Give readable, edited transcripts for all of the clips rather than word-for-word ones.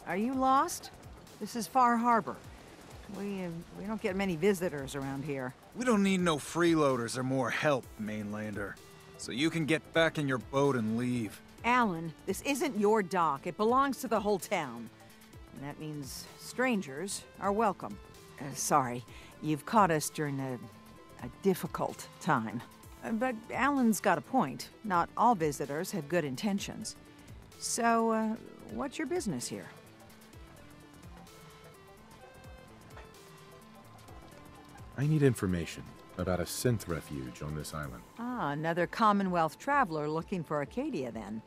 Are you lost? This is Far Harbor. We don't get many visitors around here. We don't need no freeloaders or more help, mainlander. So you can get back in your boat and leave. Alan, this isn't your dock. It belongs to the whole town. And that means strangers are welcome. Sorry, you've caught us during a difficult time. But Alan's got a point. Not all visitors have good intentions. So, what's your business here? I need information about a synth refuge on this island. Ah, another Commonwealth traveler looking for Acadia, then.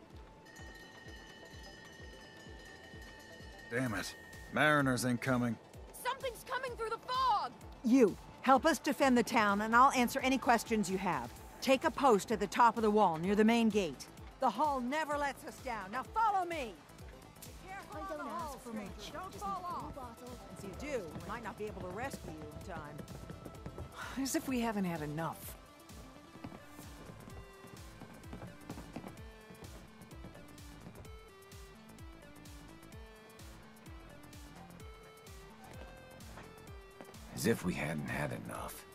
Damn it. Mariners incoming. Something's coming through the fog! You, help us defend the town, and I'll answer any questions you have. Take a post at the top of the wall, near the main gate. The Hull never lets us down. Now follow me! Be careful on the hull, stranger. Don't fall off! If you do, we might not be able to rescue you in time. As if we haven't had enough. As if we hadn't had enough.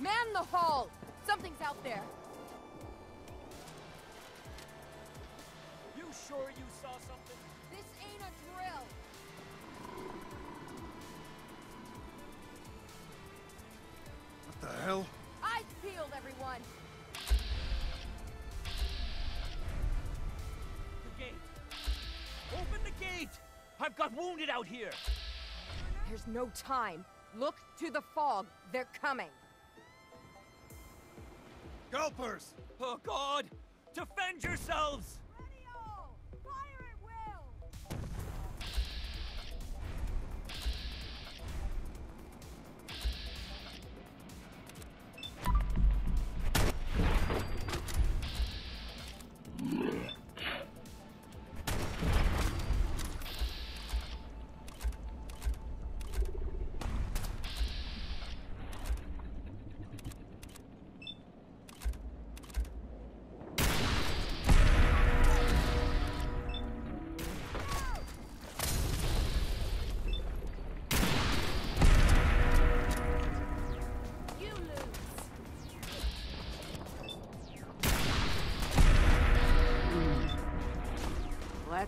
Man the hull! Something's out there! You sure you saw something? This ain't a drill! What the hell? Eyes peeled, everyone! The gate! Open the gate! I've got wounded out here! There's no time. Look to the fog. They're coming. Gulpers! Oh God! Defend yourselves! Radio! Fire at will!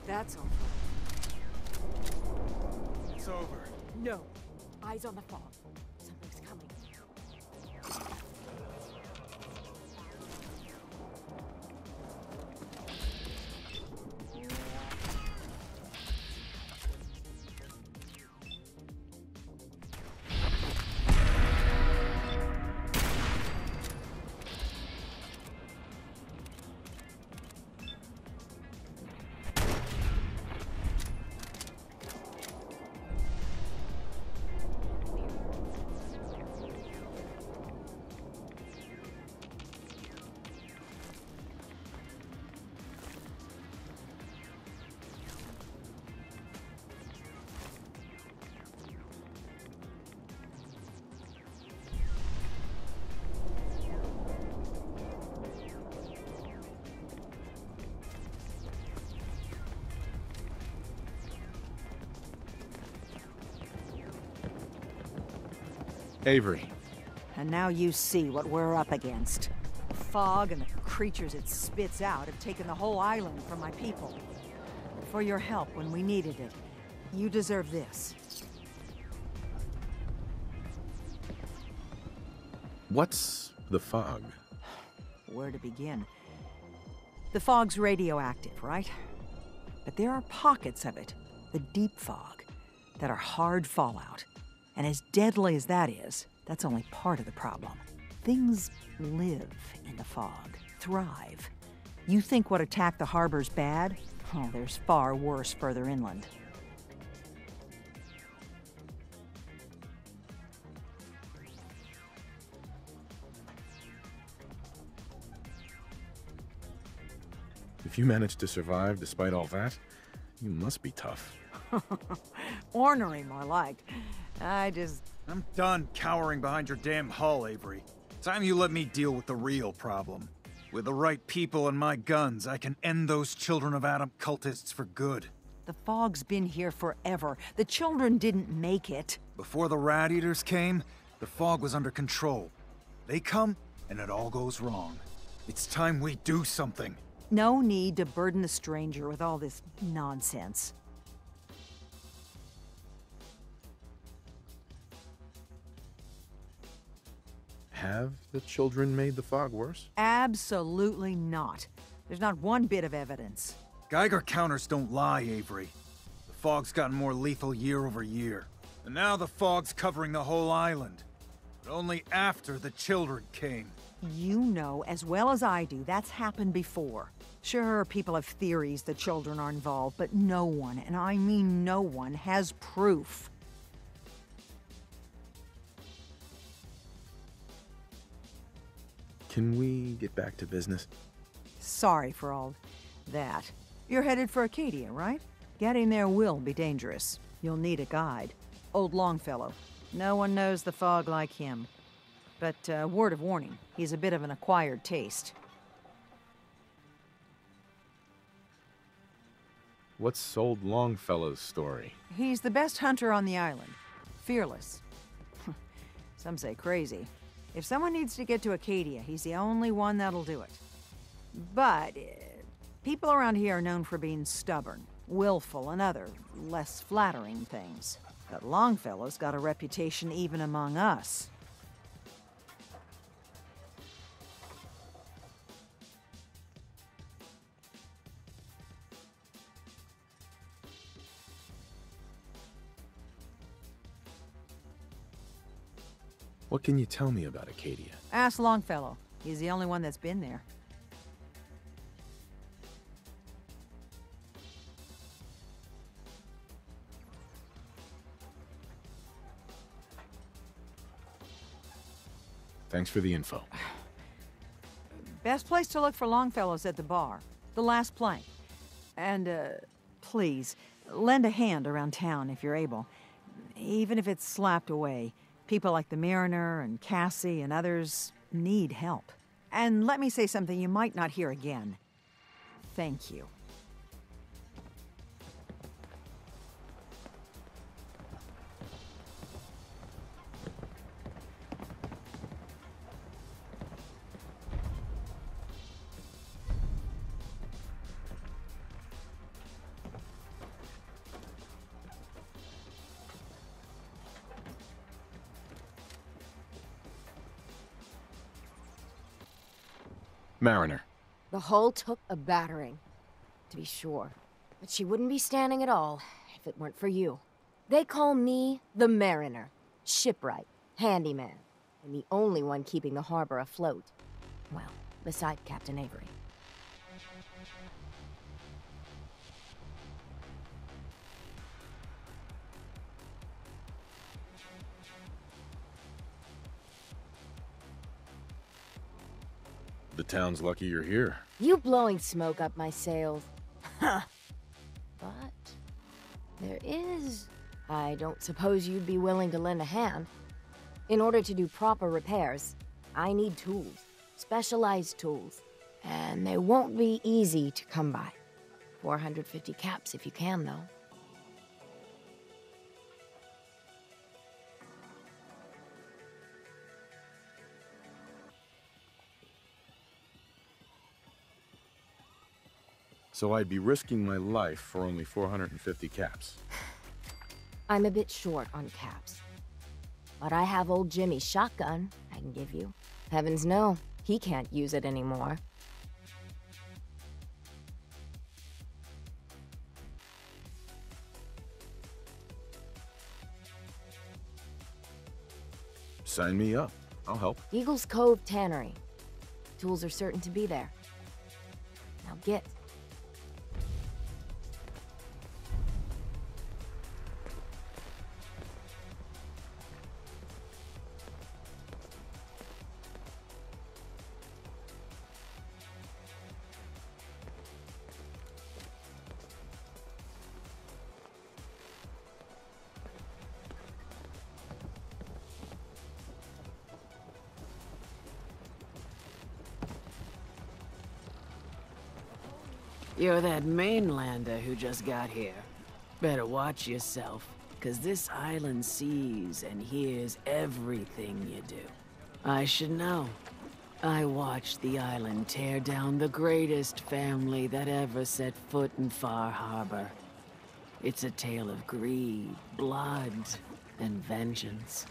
That's over. It's over. No. Eyes on the fog. Something's coming. Avery. And now you see what we're up against. The fog and the creatures it spits out have taken the whole island from my people. For your help when we needed it, you deserve this. What's the fog? Where to begin? The fog's radioactive, right? But there are pockets of it, the deep fog, that are hard fallout. And as deadly as that is, that's only part of the problem. things live in the fog, thrive. You think what attacked the harbor's bad? Oh, there's far worse further inland. If you managed to survive despite all that, you must be tough. Ornery, more like. I'm done cowering behind your damn hull, Avery. Time you let me deal with the real problem. With the right people and my guns, I can end those Children of Adam cultists for good. The fog's been here forever. The children didn't make it. Before the Rat Eaters came, the fog was under control. They come, and it all goes wrong. It's time we do something. No need to burden the stranger with all this nonsense. Have the children made the fog worse? Absolutely not. There's not one bit of evidence. Geiger counters don't lie, Avery. The fog's gotten more lethal year over year. And now the fog's covering the whole island. But only after the children came. You know as well as I do that's happened before. Sure, people have theories the children are involved, but no one, and I mean no one, has proof. Can we get back to business? Sorry for all that. You're headed for Acadia, right? Getting there will be dangerous. You'll need a guide. Old Longfellow. No one knows the fog like him. But, word of warning, he's a bit of an acquired taste. What's old Longfellow's story? He's the best hunter on the island. Fearless. Some say crazy. If someone needs to get to Acadia, he's the only one that'll do it. But people around here are known for being stubborn, willful, and other, less flattering things. But Longfellow's got a reputation even among us. What can you tell me about Acadia? Ask Longfellow. He's the only one that's been there. Thanks for the info. Best place to look for Longfellow's at the bar. The last plank. And, please, lend a hand around town if you're able. Even if it's slapped away. People like the Mariner and Cassie and others need help. And let me say something you might not hear again. Thank you. Mariner. The hull took a battering, to be sure. But she wouldn't be standing at all if it weren't for you. They call me the Mariner, shipwright, handyman, and the only one keeping the harbor afloat. Well, beside Captain Avery. The town's lucky you're here. You blowing smoke up my sails. Huh. But there is... I don't suppose you'd be willing to lend a hand. In order to do proper repairs, I need tools. Specialized tools. And they won't be easy to come by. 450 caps if you can, though. So I'd be risking my life for only 450 caps. I'm a bit short on caps. But I have old Jimmy's shotgun I can give you. Heavens no, he can't use it anymore. Sign me up. I'll help. Eagle's Cove Tannery. Tools are certain to be there. Now get. You're that mainlander who just got here. Better watch yourself, 'cause this island sees and hears everything you do. I should know. I watched the island tear down the greatest family that ever set foot in Far Harbor. It's a tale of greed, blood, and vengeance.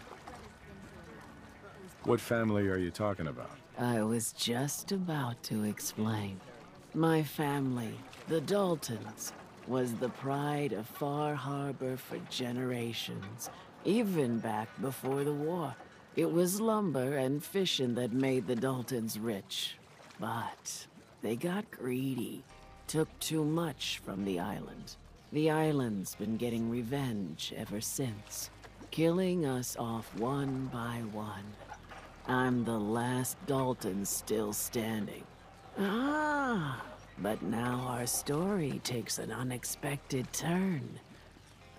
What family are you talking about? I was just about to explain. My family, the Daltons, was the pride of Far Harbor for generations, even back before the war. It was lumber and fishing that made the Daltons rich. But they got greedy, took too much from the island. The island's been getting revenge ever since, killing us off one by one. I'm the last Dalton still standing. But now our story takes an unexpected turn.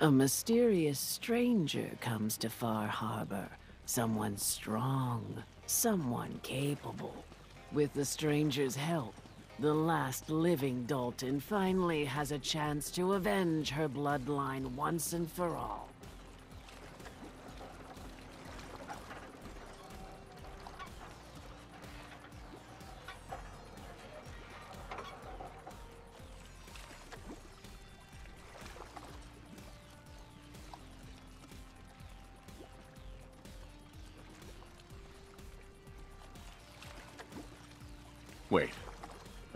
A mysterious stranger comes to Far Harbor. Someone strong, someone capable. With the stranger's help, the last living Dalton finally has a chance to avenge her bloodline once and for all. Wait,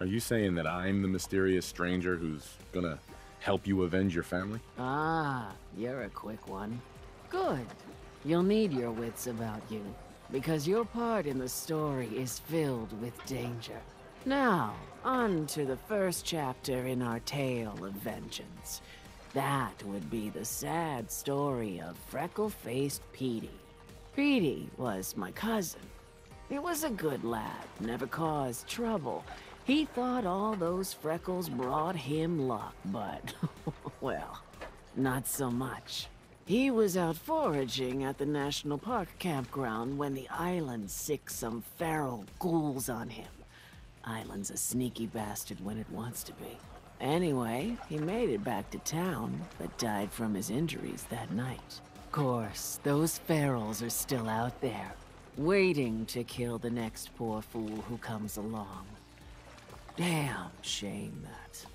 are you saying that I'm the mysterious stranger who's gonna help you avenge your family? Ah, you're a quick one. Good. You'll need your wits about you, because your part in the story is filled with danger. Now, on to the first chapter in our tale of vengeance. That would be the sad story of freckle-faced Petey. Petey was my cousin. He was a good lad, never caused trouble. He thought all those freckles brought him luck, but, well, not so much. He was out foraging at the National Park campground when the island sicked some feral ghouls on him. Island's a sneaky bastard when it wants to be. Anyway, he made it back to town, but died from his injuries that night. Course, those ferals are still out there, waiting to kill the next poor fool who comes along. Damn shame that.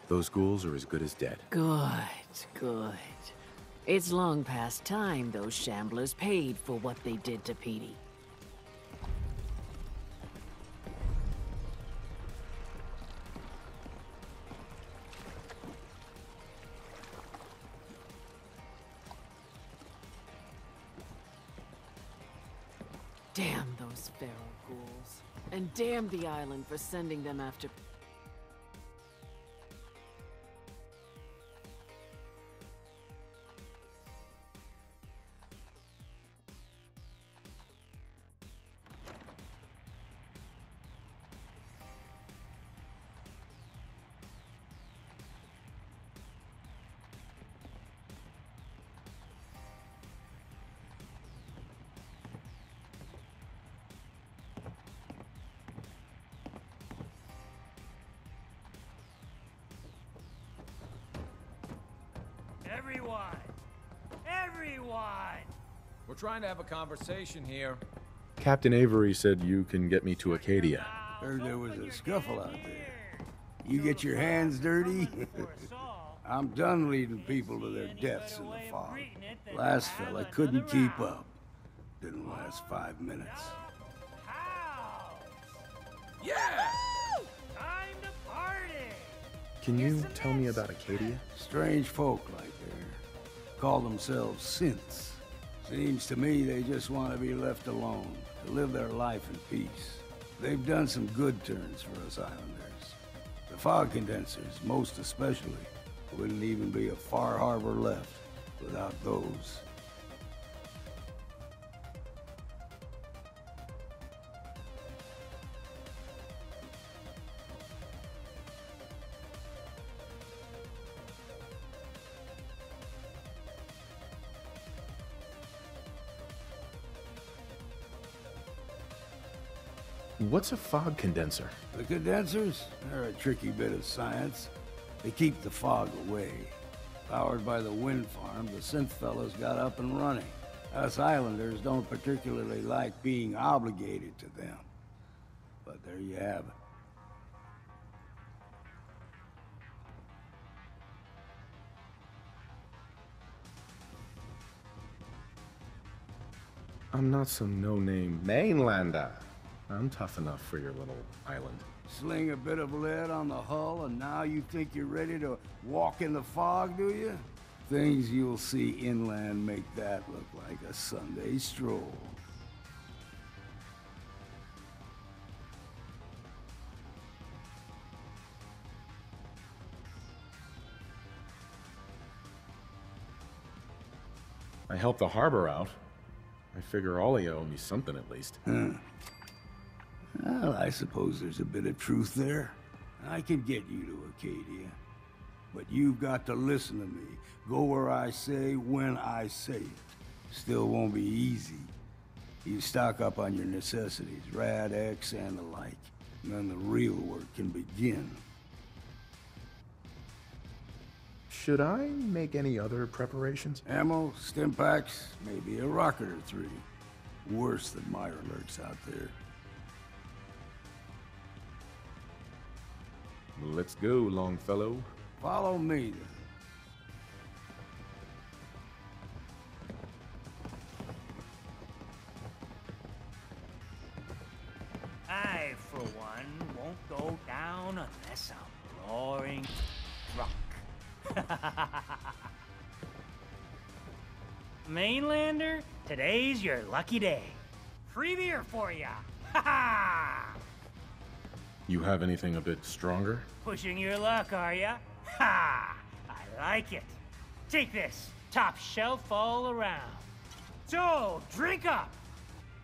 Those ghouls are as good as dead. Good, good. It's long past time those shamblers paid for what they did to Petey. Damn those feral ghouls. And damn the island for sending them after... Everyone! Everyone! We're trying to have a conversation here. Captain Avery said you can get me to Acadia. Heard there was a scuffle out there. You get your hands dirty? I'm done leading people to their deaths in the fog. Last fella couldn't keep up. Didn't last 5 minutes. Yeah! Time to party! Can you tell me about Acadia? Strange folk like there. Call themselves synths. Seems to me they just want to be left alone, to live their life in peace. They've done some good turns for us islanders. The fog condensers, most especially, wouldn't even be a Far Harbor left without those. What's a fog condenser? The condensers? They're a tricky bit of science. They keep the fog away. Powered by the wind farm, the synth fellas got up and running. Us islanders don't particularly like being obligated to them. But there you have it. I'm not some no-name mainlander. I'm tough enough for your little island. Sling a bit of lead on the hull, and now you think you're ready to walk in the fog, do you? Things you'll see inland make that look like a Sunday stroll. I helped the harbor out. I figure all of you owe me something at least. Well, I suppose there's a bit of truth there. I can get you to Acadia. But you've got to listen to me. Go where I say, when I say it. Still won't be easy. You stock up on your necessities, Rad-X and the like. And then the real work can begin. Should I make any other preparations? Ammo, stim packs, maybe a rocket or 3. Worse than Myra lurks out there. Let's go, Longfellow. Follow me, then. I, for one, won't go down unless I'm roaring drunk. Mainlander, today's your lucky day. Free beer for ya! Ha ha! You have anything a bit stronger? Pushing your luck, are ya? Ha! I like it. Take this, top shelf all around. So, drink up!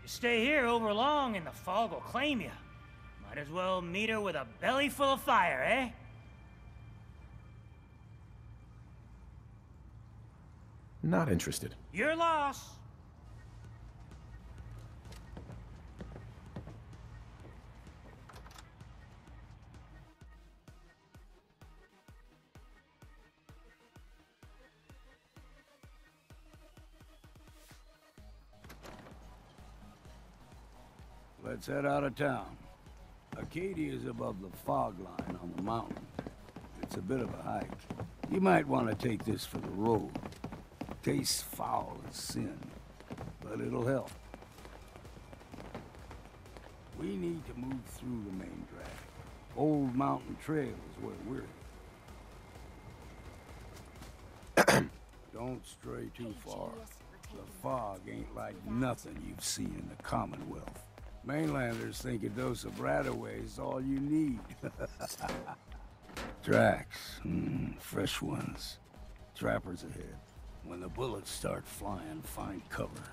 You stay here over long and the fog will claim you. Might as well meet her with a belly full of fire, eh? Not interested. Your loss. Let's head out of town. Acadia is above the fog line on the mountain. It's a bit of a hike. You might want to take this for the road. Tastes foul as sin, but it'll help. We need to move through the main drag. Old Mountain Trail is where we're. Don't stray too far. The fog ain't like nothing you've seen in the Commonwealth. Mainlanders think a dose of Radaway is all you need. Tracks, fresh ones. Trappers ahead. When the bullets start flying, find cover.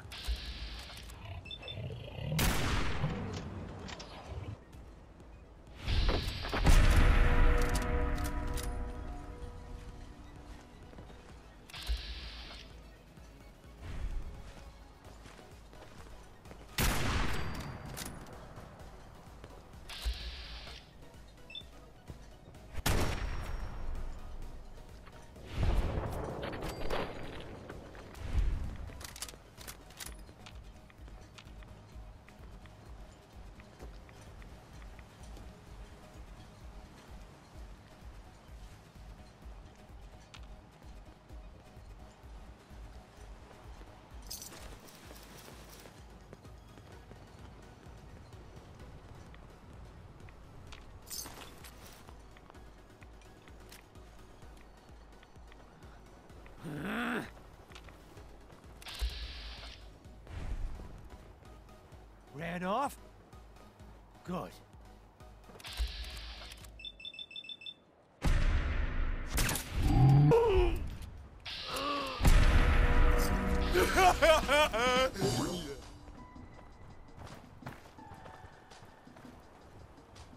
taken off? Good.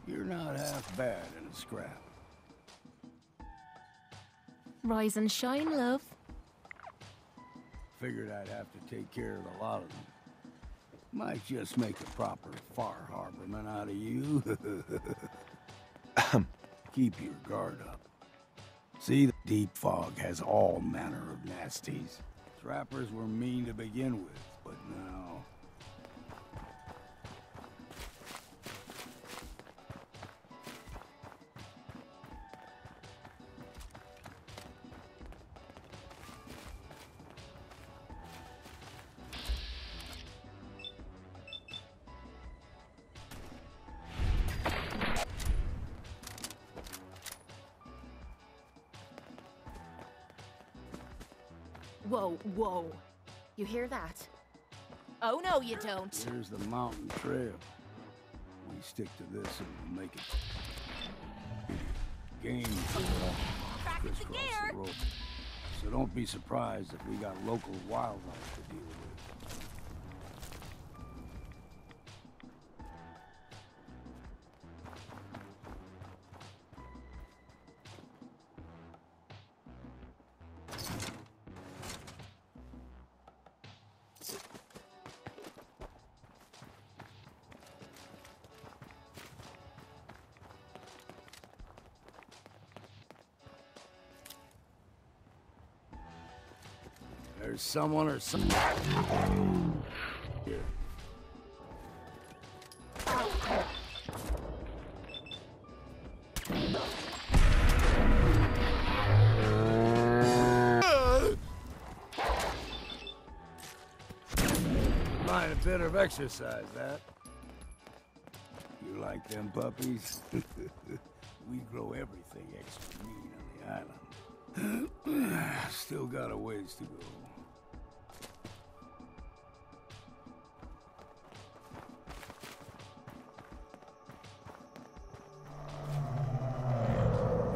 You're not half bad in a scrap. Rise and shine, love. Figured I'd have to take care of a lot of them. Might just make a proper far harborman out of you. Keep your guard up. See, the deep fog has all manner of nasties. Trappers were mean to begin with, but now... Whoa, whoa. You hear that? Oh, no, you don't. Here's the mountain trail. We stick to this and we'll make it. Game crisscross the road. So don't be surprised if we got local wildlife to deal with. There's someone or something here. Mind a bit of exercise, that. You like them puppies? We grow everything extra mean on the island. Still got a ways to go.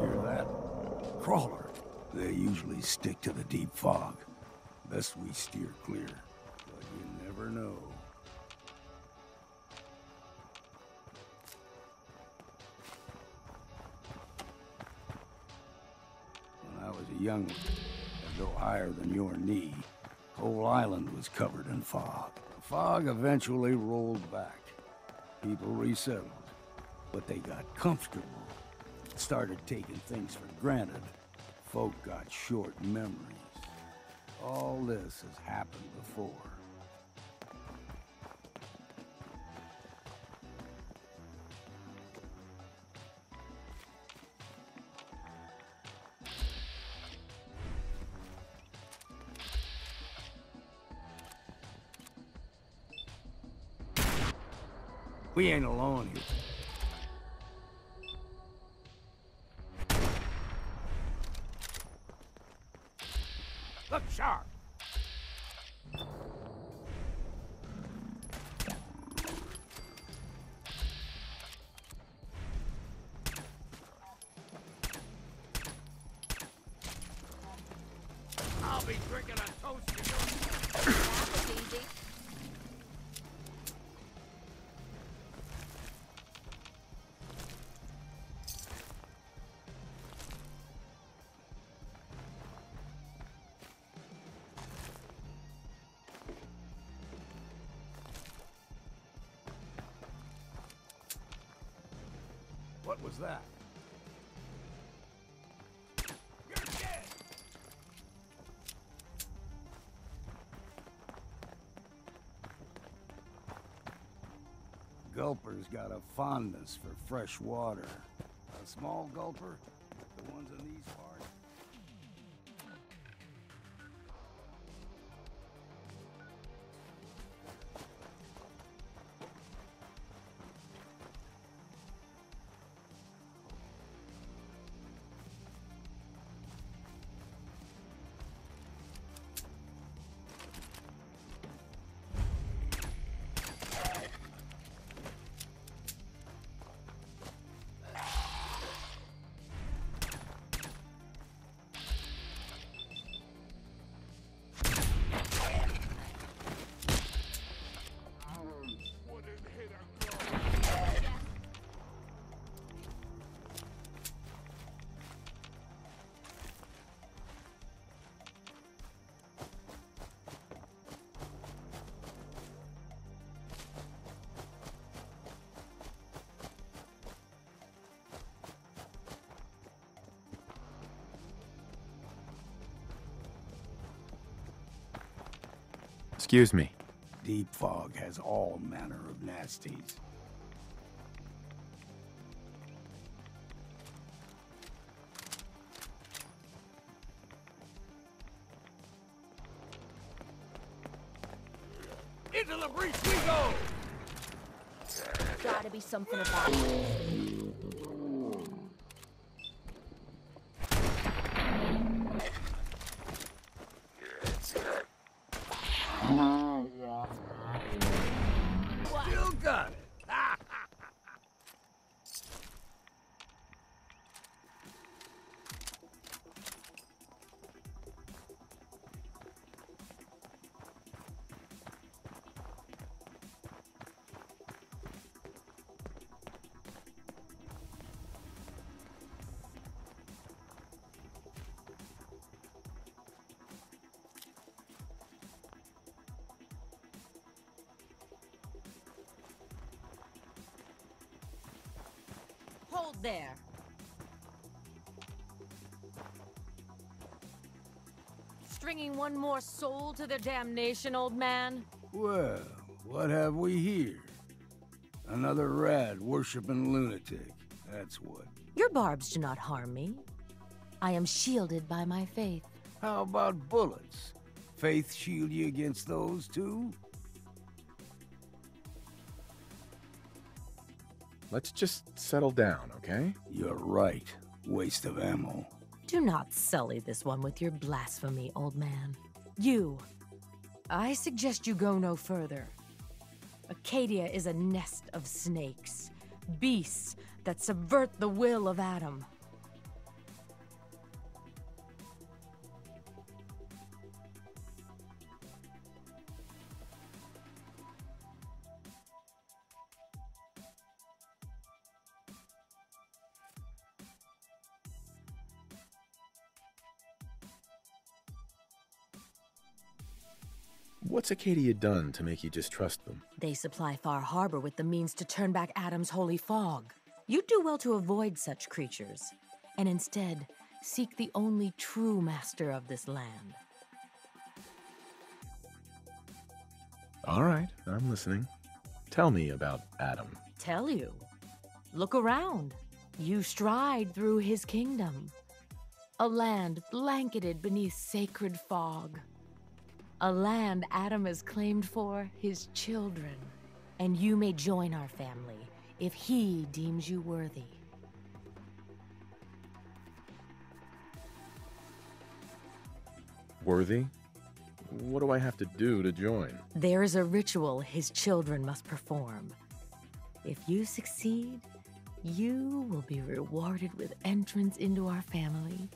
Hear that? Crawler. They usually stick to the deep fog. Best we steer clear. But you never know. When I was a young one, no higher than your knee, whole island was covered in fog. The fog eventually rolled back. People resettled, but they got comfortable. Started taking things for granted. Folk got short memories. All this has happened before. We ain't alone here. Look sharp. I'll be drinking a toast to you. That was easy. What was that? You're dead! Gulper's got a fondness for fresh water. A small gulper, the ones in these parts. Excuse me. Deep Fog has all manner of nasties. Into the breach we go! Gotta be something about it. Still got it. Hold there. Stringing one more soul to their damnation, old man? Well, what have we here? Another rad worshipping lunatic. That's what. Your barbs do not harm me. I am shielded by my faith. How about bullets? Faith shield you against those too? Let's just settle down, okay? You're right. Waste of ammo. Do not sully this one with your blasphemy, old man. You. I suggest you go no further. Acadia is a nest of snakes. Beasts that subvert the will of Adam. What's Acadia done to make you distrust them? They supply Far Harbor with the means to turn back Adam's holy fog. You'd do well to avoid such creatures, and instead seek the only true master of this land. All right, I'm listening. Tell me about Adam. Tell you. Look around. You stride through his kingdom. A land blanketed beneath sacred fog. A land Adam has claimed for his children. And you may join our family if he deems you worthy. Worthy? What do I have to do to join? There is a ritual his children must perform. If you succeed, you will be rewarded with entrance into our family.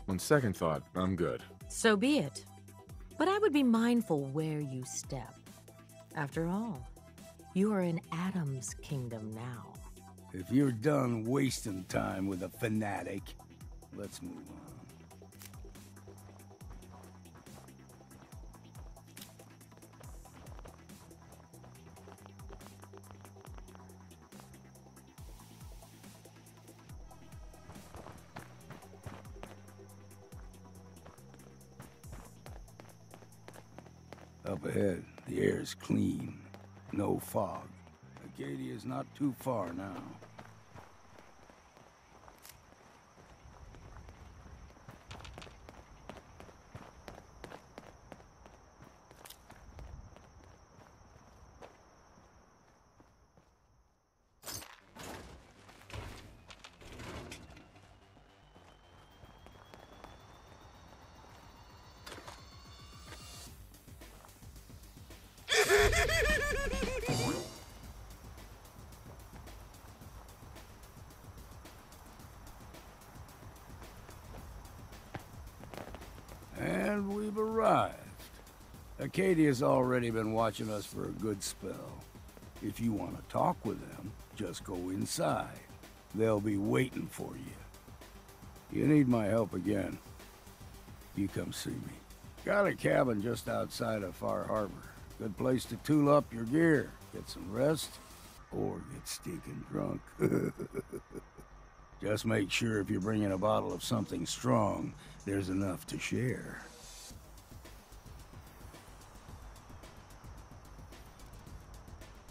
On second thought, I'm good. So be it. But I would be mindful where you step. After all, you are in Adam's kingdom now. If you're done wasting time with a fanatic, let's move on. Up ahead, the air's clean. No fog. Acadia's not too far now. And we've arrived. Acadia's already been watching us for a good spell. If you want to talk with them, just go inside. They'll be waiting for you. You need my help again, you come see me. Got a cabin just outside of Far Harbor. Good place to tool up your gear, get some rest, or get stinking drunk. Just make sure if you're bringing a bottle of something strong, there's enough to share.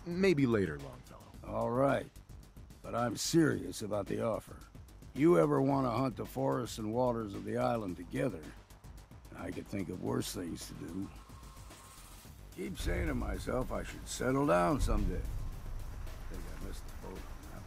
Maybe later, Longfellow. All right. But I'm serious about the offer. You ever want to hunt the forests and waters of the island together, I could think of worse things to do. Keep saying to myself I should settle down someday. I think I missed the boat on that one.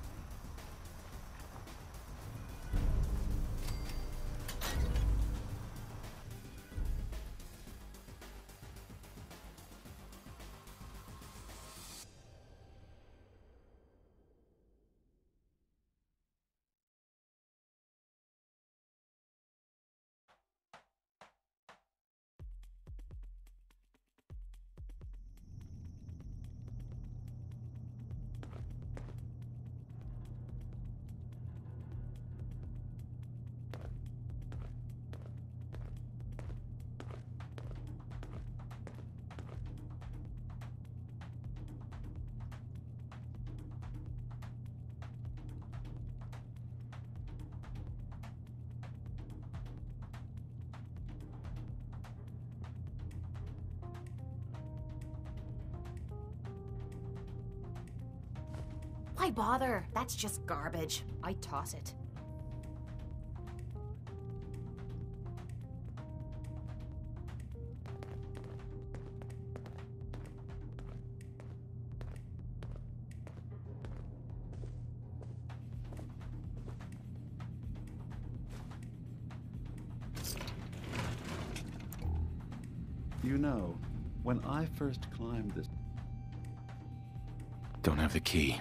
Why bother? That's just garbage. I'd toss it. You know, when I first climbed this... Don't have the key.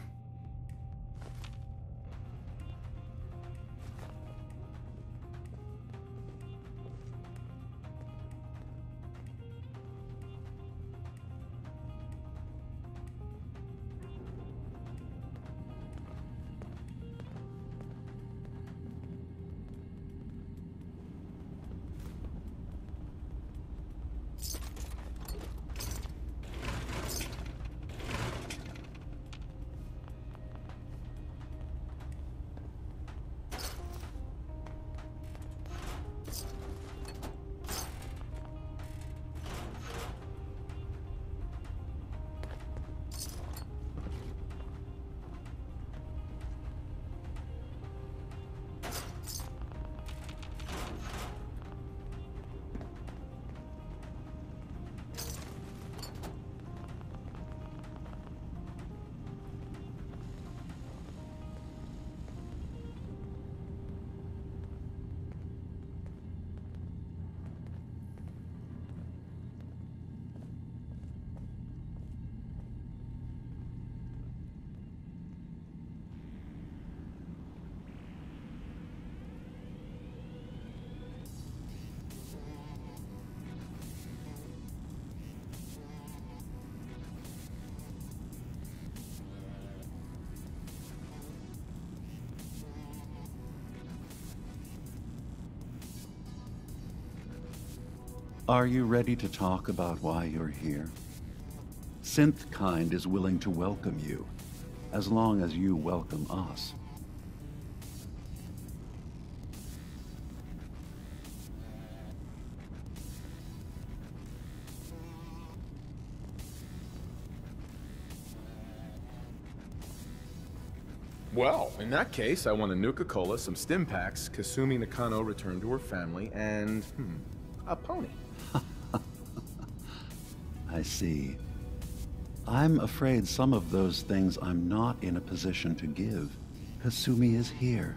Are you ready to talk about why you're here? Synthkind is willing to welcome you, as long as you welcome us. Well, in that case, I want a Nuka-Cola, some stim packs, Kasumi Nakano returned to her family, and, a pony. I see. I'm afraid some of those things I'm not in a position to give. Kasumi is here.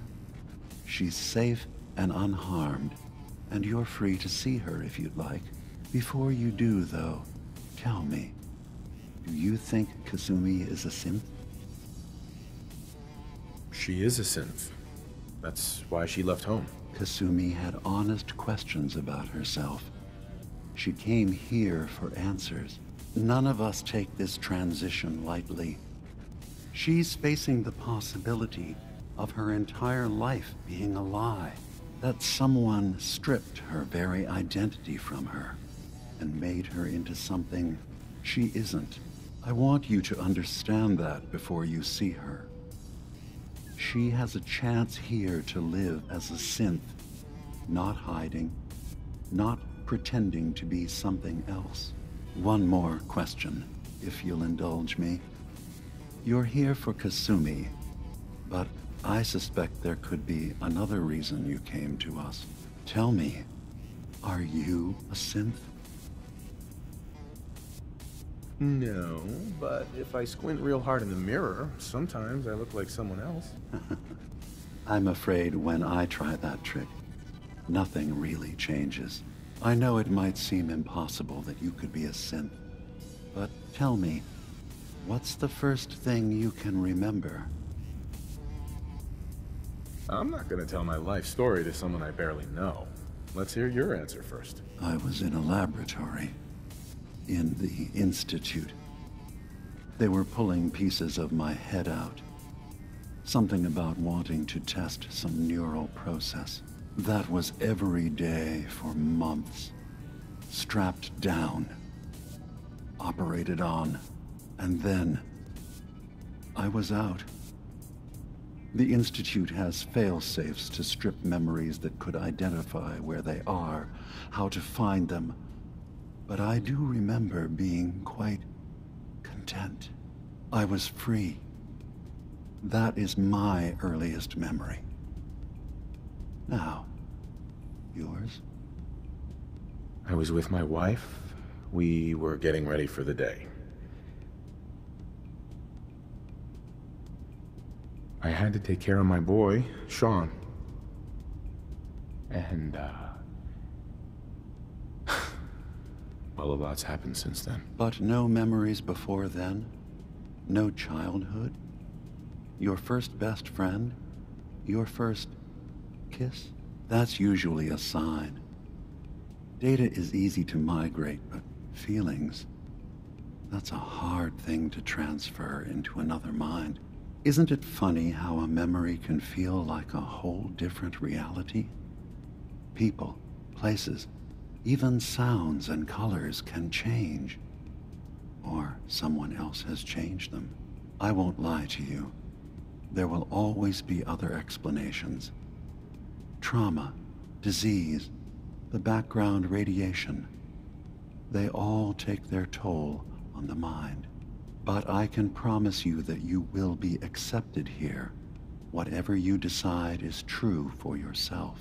She's safe and unharmed, and you're free to see her if you'd like. Before you do, though, tell me, do you think Kasumi is a synth? She is a synth. That's why she left home. Kasumi had honest questions about herself. She came here for answers. None of us take this transition lightly. She's facing the possibility of her entire life being a lie, that someone stripped her very identity from her and made her into something she isn't. I want you to understand that before you see her. She has a chance here to live as a synth, not hiding, not pretending to be something else. One more question, if you'll indulge me. You're here for Kasumi, but I suspect there could be another reason you came to us. Tell me, are you a synth? No, but if I squint real hard in the mirror, sometimes I look like someone else. I'm afraid when I try that trick, nothing really changes. I know it might seem impossible that you could be a synth, but tell me, what's the first thing you can remember? I'm not gonna tell my life story to someone I barely know. Let's hear your answer first. I was in a laboratory. In the Institute. They were pulling pieces of my head out. Something about wanting to test some neural process. That was every day for months. Strapped down. Operated on. And then I was out. The Institute has fail-safes to strip memories that could identify where they are, how to find them. But I do remember being quite content. I was free. That is my earliest memory. Now, yours? I was with my wife. We were getting ready for the day. I had to take care of my boy, Sean. And, well, a lot's happened since then. But no memories before then? No childhood? Your first best friend? Your first kiss? That's usually a sign. Data is easy to migrate, but feelings, that's a hard thing to transfer into another mind. Isn't it funny how a memory can feel like a whole different reality? People, places, even sounds and colors can change. Or someone else has changed them. I won't lie to you. There will always be other explanations. Trauma, disease, the background radiation. They all take their toll on the mind. But I can promise you that you will be accepted here. Whatever you decide is true for yourself.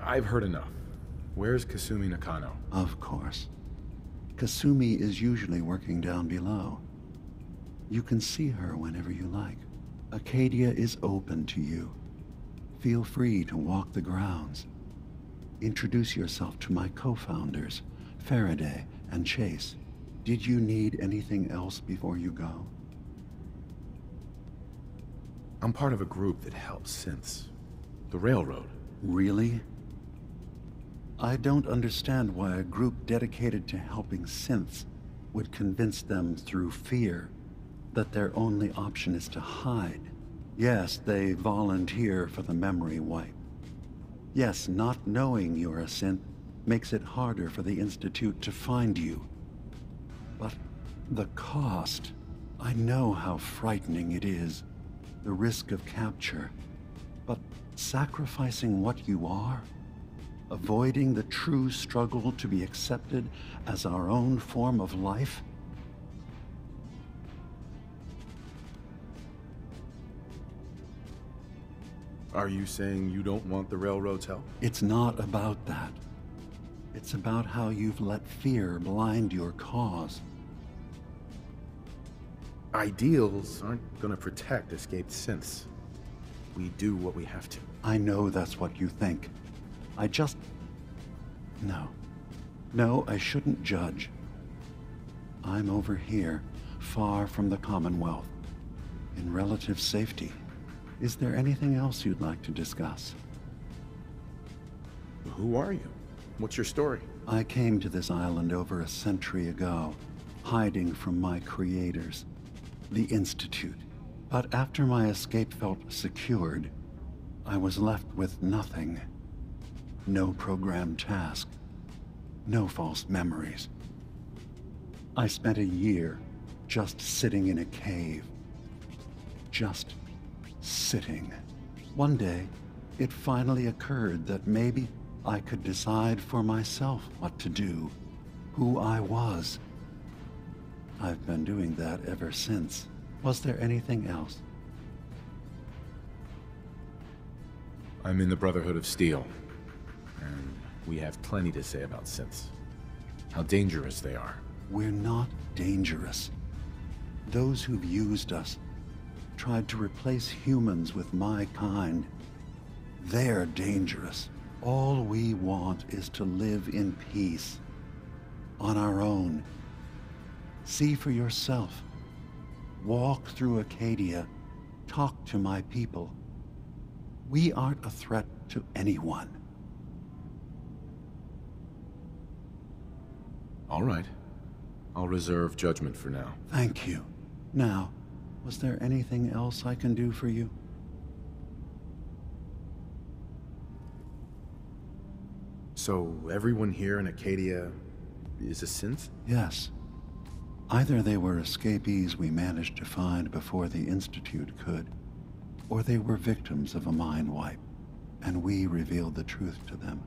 I've heard enough. Where's Kasumi Nakano? Of course. Kasumi is usually working down below. You can see her whenever you like. Acadia is open to you. Feel free to walk the grounds. Introduce yourself to my co-founders, Faraday and Chase. Did you need anything else before you go? I'm part of a group that helps synths. The Railroad. Really? I don't understand why a group dedicated to helping synths would convince them through fear that their only option is to hide. Yes, they volunteer for the memory wipe. Yes, not knowing you're a synth makes it harder for the Institute to find you. But the cost, I know how frightening it is. The risk of capture. But sacrificing what you are? Avoiding the true struggle to be accepted as our own form of life? Are you saying you don't want the Railroad's help? It's not about that. It's about how you've let fear blind your cause. Ideals aren't gonna protect escaped synths. We do what we have to. I know that's what you think. I just... No. No, I shouldn't judge. I'm over here, far from the Commonwealth, in relative safety. Is there anything else you'd like to discuss? Who are you? What's your story? I came to this island over a century ago, hiding from my creators, the Institute. But after my escape felt secured, I was left with nothing. No programmed task. No false memories. I spent a year just sitting in a cave. Just sitting. One day, it finally occurred that maybe I could decide for myself what to do, who I was. I've been doing that ever since. Was there anything else? I'm in the Brotherhood of Steel, and we have plenty to say about synths. How dangerous they are. We're not dangerous. Those who've used us, tried to replace humans with my kind, they're dangerous. All we want is to live in peace. On our own. See for yourself. Walk through Acadia. Talk to my people. We aren't a threat to anyone. All right. I'll reserve judgment for now. Thank you. Now, was there anything else I can do for you? So, everyone here in Acadia is a synth? Yes. Either they were escapees we managed to find before the Institute could, or they were victims of a mind wipe, and we revealed the truth to them.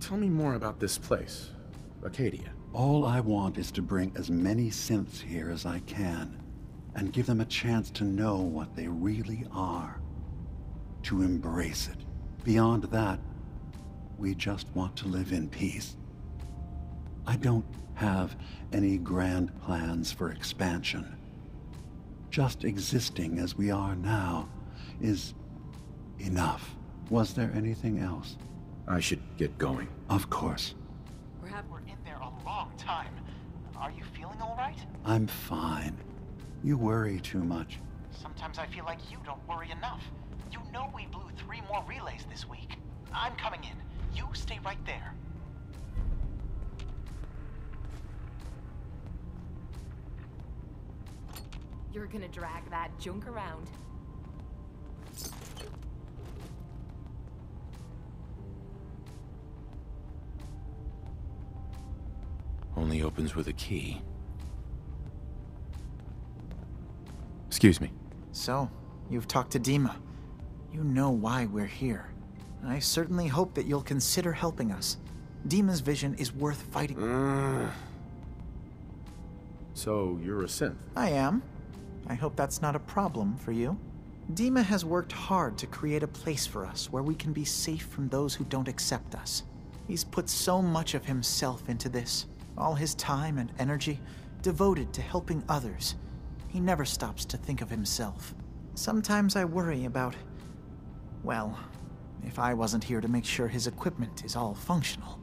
Tell me more about this place, Acadia. All I want is to bring as many synths here as I can, and give them a chance to know what they really are. To embrace it. Beyond that, we just want to live in peace. I don't have any grand plans for expansion. Just existing as we are now is enough. Was there anything else? I should get going. Of course. We're in there a long time. Are you feeling all right? I'm fine. You worry too much. Sometimes I feel like you don't worry enough. You know we blew 3 more relays this week. I'm coming in. You stay right there. You're gonna drag that junk around. Only opens with a key. Excuse me. So, you've talked to Dima. You know why we're here. I certainly hope that you'll consider helping us. Dima's vision is worth fighting. So, you're a synth? I am. I hope that's not a problem for you. Dima has worked hard to create a place for us where we can be safe from those who don't accept us. He's put so much of himself into this, all his time and energy devoted to helping others. He never stops to think of himself. Sometimes I worry about, well, if I wasn't here to make sure his equipment is all functional.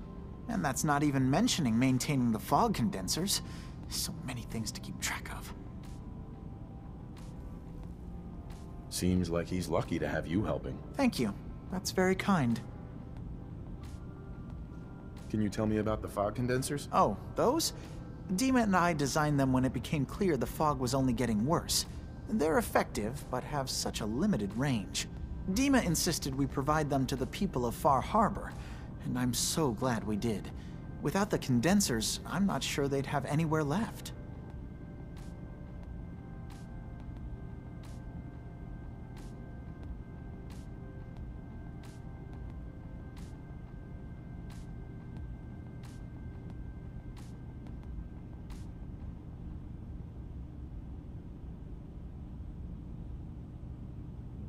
And that's not even mentioning maintaining the fog condensers. So many things to keep track of. Seems like he's lucky to have you helping. Thank you. That's very kind. Can you tell me about the fog condensers? Oh, those? Dima and I designed them when it became clear the fog was only getting worse. They're effective, but have such a limited range. Dima insisted we provide them to the people of Far Harbor, and I'm so glad we did. Without the condensers, I'm not sure they'd have anywhere left.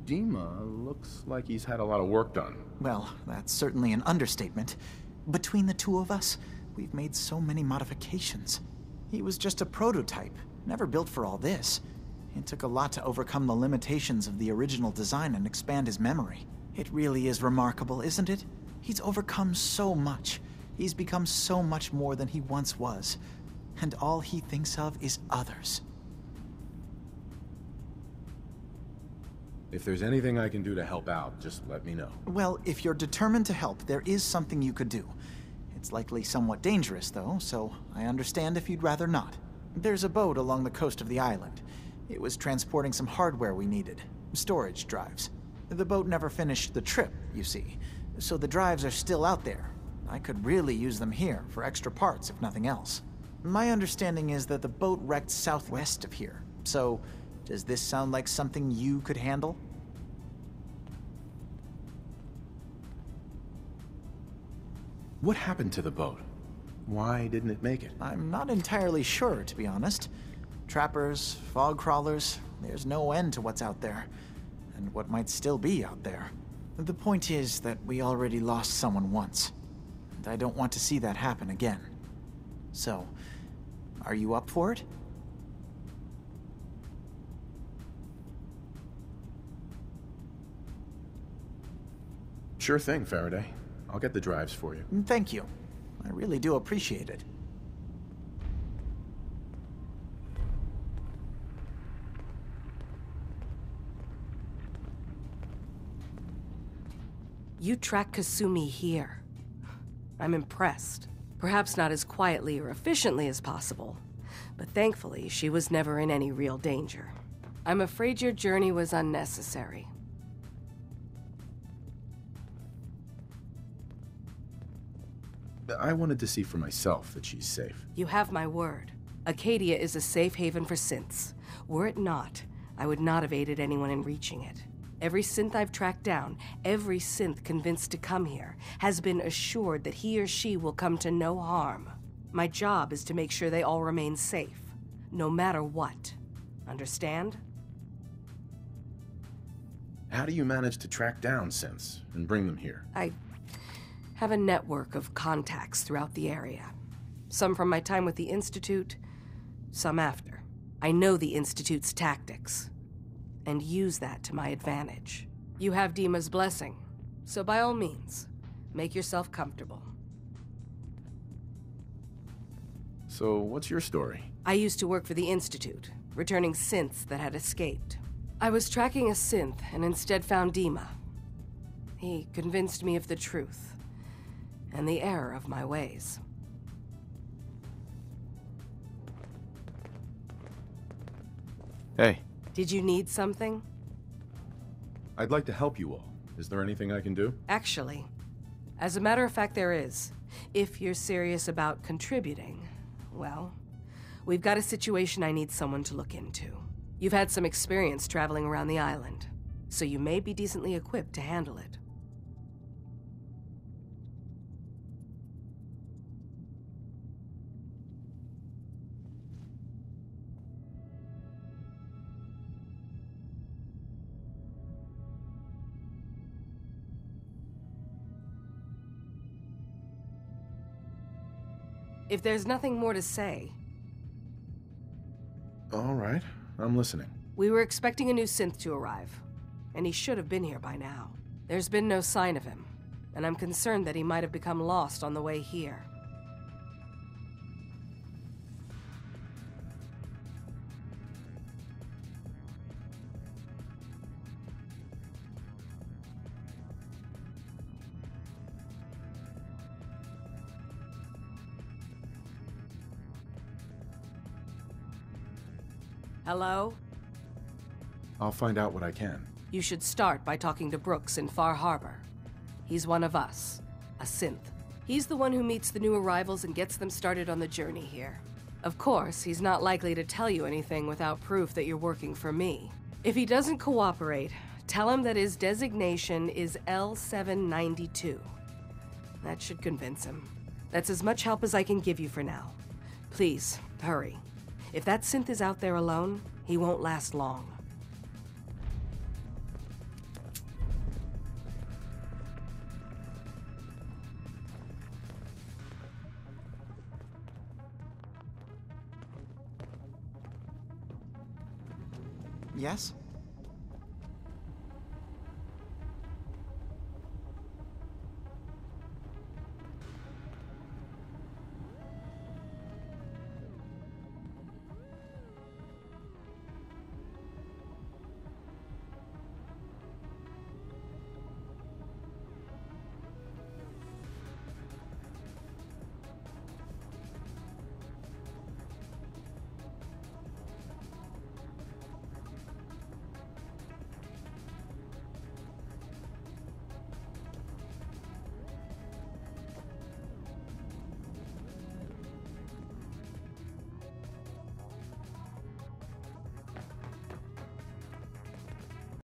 Dima looks like he's had a lot of work done. Well, that's certainly an understatement. Between the two of us, we've made so many modifications. He was just a prototype, never built for all this. It took a lot to overcome the limitations of the original design and expand his memory. It really is remarkable, isn't it? He's overcome so much. He's become so much more than he once was. And all he thinks of is others. If there's anything I can do to help out, just let me know. Well, if you're determined to help, there is something you could do. It's likely somewhat dangerous, though, so I understand if you'd rather not. There's a boat along the coast of the island. It was transporting some hardware we needed. Storage drives. The boat never finished the trip, you see, so the drives are still out there. I could really use them here for extra parts, if nothing else. My understanding is that the boat wrecked southwest of here, so does this sound like something you could handle? What happened to the boat? Why didn't it make it? I'm not entirely sure, to be honest. Trappers, fog crawlers, there's no end to what's out there. And what might still be out there. The point is that we already lost someone once. And I don't want to see that happen again. So, are you up for it? Sure thing, Faraday. I'll get the drives for you. Thank you. I really do appreciate it. You track Kasumi here. I'm impressed. Perhaps not as quietly or efficiently as possible, but thankfully she was never in any real danger. I'm afraid your journey was unnecessary. I wanted to see for myself that she's safe. You have my word. Acadia is a safe haven for synths. Were it not, I would not have aided anyone in reaching it. Every synth I've tracked down, every synth convinced to come here, has been assured that he or she will come to no harm. My job is to make sure they all remain safe, no matter what. Understand? How do you manage to track down synths and bring them here? I have a network of contacts throughout the area. Some from my time with the Institute, some after. I know the Institute's tactics, and use that to my advantage. You have Dima's blessing, so by all means, make yourself comfortable. So, what's your story? I used to work for the Institute, returning synths that had escaped. I was tracking a synth and instead found Dima. He convinced me of the truth and the error of my ways. Hey. Did you need something? I'd like to help you all. Is there anything I can do? Actually, as a matter of fact, there is. If you're serious about contributing, well, we've got a situation I need someone to look into. You've had some experience traveling around the island, so you may be decently equipped to handle it. If there's nothing more to say... All right, I'm listening. We were expecting a new synth to arrive, and he should have been here by now. There's been no sign of him, and I'm concerned that he might have become lost on the way here. Hello? I'll find out what I can. You should start by talking to Brooks in Far Harbor. He's one of us, a synth. He's the one who meets the new arrivals and gets them started on the journey here. Of course, he's not likely to tell you anything without proof that you're working for me. If he doesn't cooperate, tell him that his designation is L792. That should convince him. That's as much help as I can give you for now. Please, hurry. If that synth is out there alone, he won't last long. Yes?